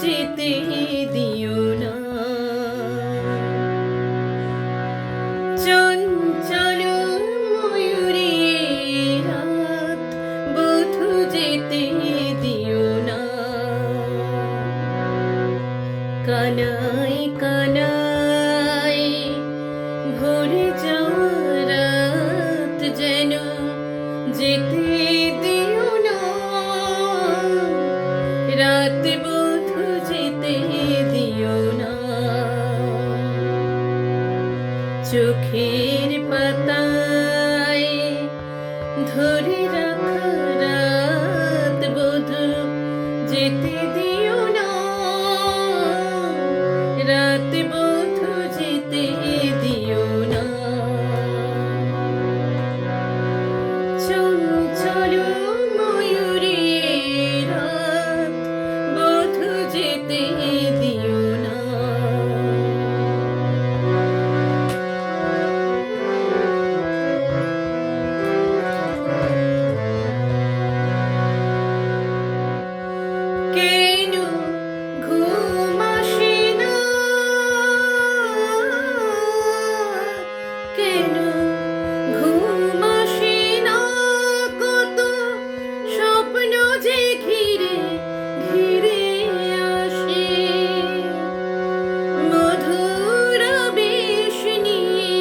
যেতে দিও না। চঞ্চল ময়ূরী রাত বধূ যেতে দিও না। কানায় কানায় ভরে যাওয়া রাত যেন যেতে দিও না। রাত বধূ যেতে দিও না। চোখের পাতায় ধরে রাখা রাত বধূ যেতে দিও না। রাত বধূ যেতে দিও না। চঞ্চল ময়ূরী রাত বধূ যেতে দিও না। কেন ঘুম আসে না, কেন ঘুম আসে না, কত স্বপ্ন যে ঘিরে ঘিরে আসে। মধুর বেশ নিয়ে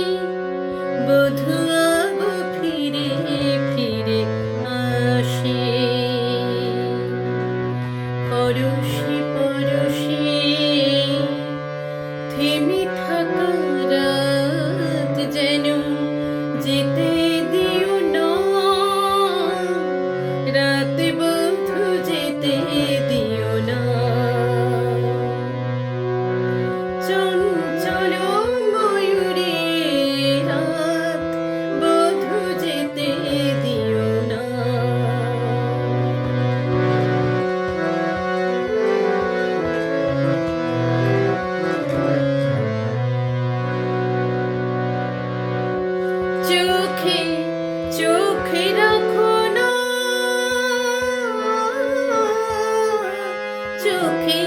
বধূ আগো ফিরে ফিরে আসে। পরশে পরশে থেমে থাকা রাত যেন যেতে দিও না। রাত বধূ যেতে দিও না। চঞ্চল ময়ূরী রাত বধূ যেতে দিও না। চোখে চোখে রাখো না, চোখে